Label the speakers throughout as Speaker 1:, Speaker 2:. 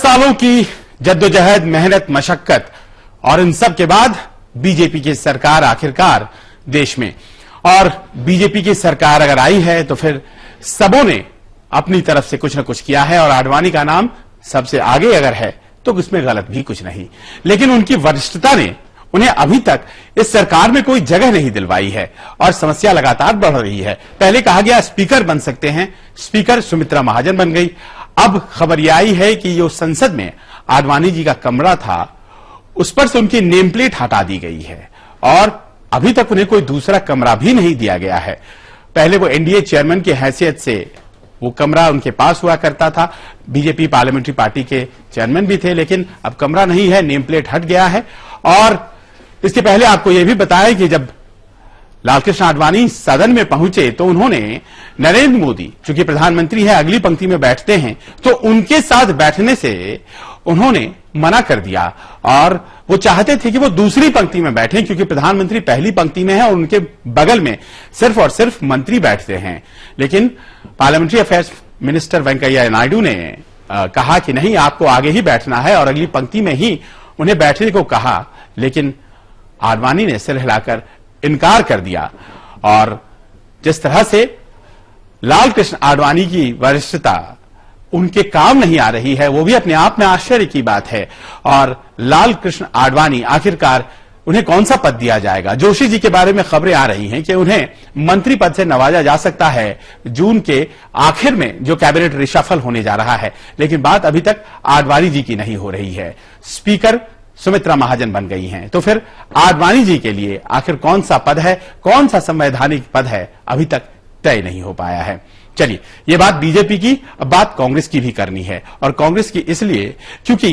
Speaker 1: सालों की जद्दोजहद, मेहनत, मशक्कत और इन सब के बाद बीजेपी की सरकार आखिरकार देश में, और बीजेपी की सरकार अगर आई है तो फिर सबों ने अपनी तरफ से कुछ न कुछ किया है, और आडवाणी का नाम सबसे आगे अगर है तो उसमें गलत भी कुछ नहीं, लेकिन उनकी वरिष्ठता ने उन्हें अभी तक इस सरकार में कोई जगह नहीं दिलवाई है और समस्या लगातार बढ़ रही है। पहले कहा गया स्पीकर बन सकते हैं, स्पीकर सुमित्रा महाजन बन गई। अब खबर यह आई है कि जो संसद में आडवाणी जी का कमरा था उस पर से उनकी नेम प्लेट हटा दी गई है और अभी तक उन्हें कोई दूसरा कमरा भी नहीं दिया गया है। पहले वो एनडीए चेयरमैन की हैसियत से वो कमरा उनके पास हुआ करता था, बीजेपी पार्लियामेंट्री पार्टी के चेयरमैन भी थे, लेकिन अब कमरा नहीं है, नेम प्लेट हट गया है। और इसके पहले आपको यह भी बताया कि जब लालकृष्ण आडवाणी सदन में पहुंचे तो उन्होंने नरेंद्र मोदी, चूंकि प्रधानमंत्री है, अगली पंक्ति में बैठते हैं, तो उनके साथ बैठने से उन्होंने मना कर दिया और वो चाहते थे कि वो दूसरी पंक्ति में बैठें क्योंकि प्रधानमंत्री पहली पंक्ति में है और उनके बगल में सिर्फ और सिर्फ मंत्री बैठते हैं। लेकिन parliamentary affairs minister Venkaiah Naidu ने कहा कि नहीं, आपको आगे ही बैठना है और अगली पंक्ति में ही उन्हें बैठने को कहा, लेकिन आडवाणी ने सिर हिलाकर इनकार कर दिया। और जिस तरह से लालकृष्ण आडवाणी की वरिष्ठता उनके काम नहीं आ रही है वो भी अपने आप में आश्चर्य की बात है। और लालकृष्ण आडवाणी आखिरकार उन्हें कौन सा पद दिया जाएगा? जोशी जी के बारे में खबरें आ रही हैं कि उन्हें मंत्री पद से नवाजा जा सकता है जून के आखिर में जो कैबिनेट रिशफल होने जा रहा है, लेकिन बात अभी तक आडवाणी जी की नहीं हो रही है। स्पीकर सुमित्रा महाजन बन गई हैं, तो फिर आडवाणी जी के लिए आखिर कौन सा पद है, कौन सा संवैधानिक पद है, अभी तक तय नहीं हो पाया है। चलिए, ये बात बीजेपी की, अब बात कांग्रेस की भी करनी है, और कांग्रेस की इसलिए क्योंकि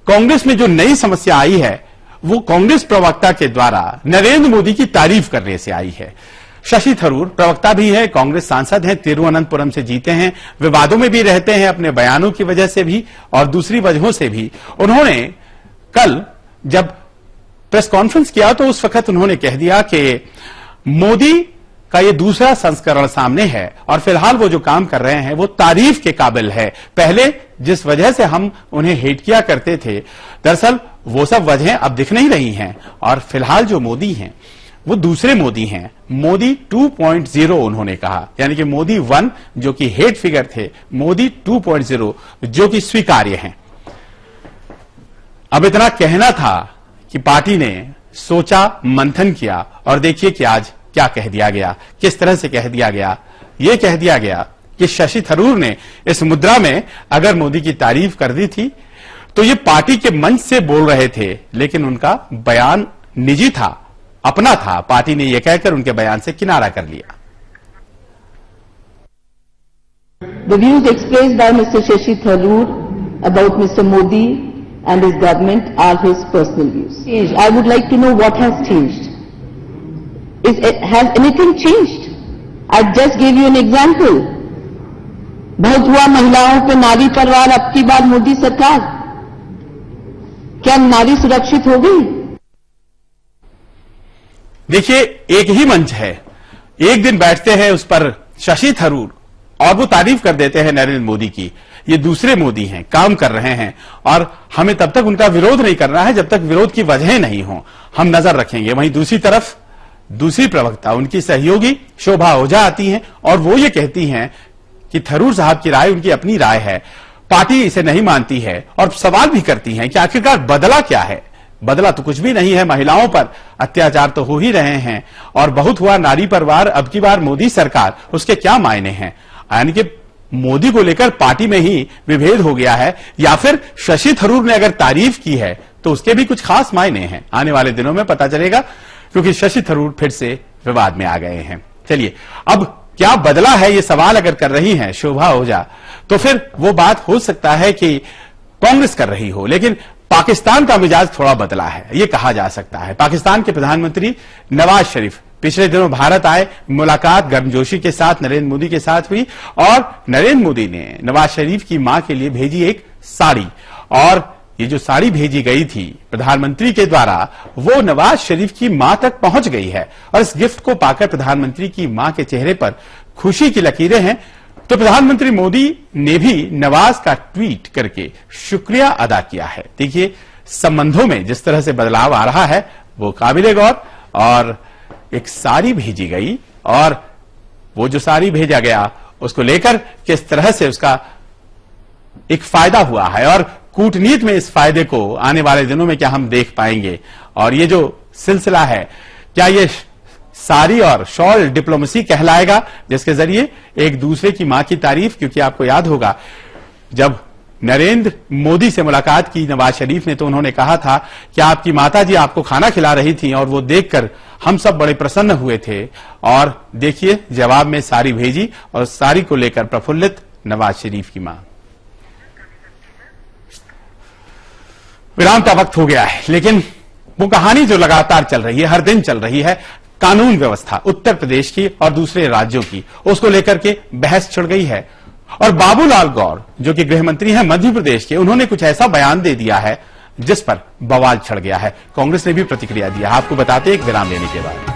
Speaker 1: कांग्रेस में जो नई समस्या आई है वो कांग्रेस प्रवक्ता के द्वारा नरेंद्र मोदी की तारीफ करने से आई है। शशि थरूर प्रवक्ता भी है, कांग्रेस सांसद हैं, तिरुवनंतपुरम से जीते हैं, विवादों में भी रहते हैं अपने बयानों की वजह से भी और दूसरी वजहों से भी। उन्होंने कल जब प्रेस कॉन्फ्रेंस किया तो उस वक्त उन्होंने कह दिया कि मोदी का ये दूसरा संस्करण सामने है और फिलहाल वो जो काम कर रहे हैं वो तारीफ के काबिल है। पहले जिस वजह से हम उन्हें हेट किया करते थे, दरअसल वो सब वजहें अब दिख नहीं रही हैं और फिलहाल जो मोदी हैं वो दूसरे मोदी हैं, मोदी 2.0 उन्होंने कहा, यानी कि मोदी 1 जो कि हेट फिगर थे, मोदी 2.0 जो कि स्वीकार्य हैं। अब इतना कहना था कि पार्टी ने सोचा, मंथन किया और देखिए कि आज क्या कह दिया गया, किस तरह से कह दिया गया। यह कह दिया गया कि शशि थरूर ने इस मुद्रा में अगर मोदी की तारीफ कर दी थी तो ये पार्टी के मंच से बोल रहे थे, लेकिन उनका बयान निजी था, अपना था। पार्टी ने यह कहकर उनके बयान से किनारा कर लिया।
Speaker 2: The views expressed by Mr. Shashi Tharoor about Mr. Modi and his government are his personal views. I would like to know what has changed. Has anything changed? I just gave you an example. बहुत हुआ महिलाओं पे नारी परवार, अब की बार मोदी सरकार, क्या नारी सुरक्षित हो गई?
Speaker 1: देखिए, एक ही मंच है, एक दिन बैठते हैं उस पर शशि थरूर और वो तारीफ कर देते हैं नरेंद्र मोदी की। ये दूसरे मोदी हैं, काम कर रहे हैं और हमें तब तक उनका विरोध नहीं करना है जब तक विरोध की वजह नहीं हो, हम नजर रखेंगे। वहीं दूसरी तरफ दूसरी प्रवक्ता, उनकी सहयोगी शोभा ओझा आती हैं और वो ये कहती हैं कि थरूर साहब की राय उनकी अपनी राय है, पार्टी इसे नहीं मानती है, और सवाल भी करती हैं कि आखिरकार बदला क्या है। बदला तो कुछ भी नहीं है, महिलाओं पर अत्याचार तो हो ही रहे हैं और बहुत हुआ नारी परवार, अब की बार मोदी सरकार, उसके क्या मायने हैं? यानी कि मोदी को लेकर पार्टी में ही विभेद हो गया है, या फिर शशि थरूर ने अगर तारीफ की है तो उसके भी कुछ खास मायने हैं। आने वाले दिनों में पता चलेगा, क्योंकि शशि थरूर फिर से विवाद में आ गए हैं। चलिए, अब क्या बदला है ये सवाल अगर कर रही हैं शोभा ओझा, तो फिर वो बात हो सकता है कि कांग्रेस कर रही हो, लेकिन पाकिस्तान का मिजाज थोड़ा बदला है, ये कहा जा सकता है। पाकिस्तान के प्रधानमंत्री नवाज शरीफ पिछले दिनों भारत आए, मुलाकात गर्मजोशी के साथ नरेंद्र मोदी के साथ हुई और नरेंद्र मोदी ने नवाज शरीफ की मां के लिए भेजी एक साड़ी, और ये जो साड़ी भेजी गई थी प्रधानमंत्री के द्वारा वो नवाज शरीफ की मां तक पहुंच गई है और इस गिफ्ट को पाकर प्रधानमंत्री की मां के चेहरे पर खुशी की लकीरें हैं। तो प्रधानमंत्री मोदी ने भी नवाज का ट्वीट करके शुक्रिया अदा किया है। देखिए, संबंधों में जिस तरह से बदलाव आ रहा है वो काबिले गौर। और एक साड़ी भेजी गई और वो जो साड़ी भेजा गया उसको लेकर किस तरह से उसका एक फायदा हुआ है और कूटनीति में इस फायदे को आने वाले दिनों में क्या हम देख पाएंगे। और ये जो सिलसिला है, क्या ये साड़ी और शॉल डिप्लोमेसी कहलाएगा, जिसके जरिए एक दूसरे की मां की तारीफ। क्योंकि आपको याद होगा जब नरेंद्र मोदी से मुलाकात की नवाज शरीफ ने, तो उन्होंने कहा था कि आपकी माता जी आपको खाना खिला रही थी और वो देखकर हम सब बड़े प्रसन्न हुए थे। और देखिए, जवाब में साड़ी भेजी और साड़ी को लेकर प्रफुल्लित नवाज शरीफ की मां। विराम का वक्त हो गया है, लेकिन वो कहानी जो लगातार चल रही है, हर दिन चल रही है, कानून व्यवस्था उत्तर प्रदेश की और दूसरे राज्यों की, उसको लेकर के बहस छिड़ गई है। और बाबूलाल गौर जो कि गृह मंत्री हैं मध्य प्रदेश के, उन्होंने कुछ ऐसा बयान दे दिया है जिस पर बवाल छिड़ गया है। कांग्रेस ने भी प्रतिक्रिया दिया। आपको बताते एक विराम लेने के बाद।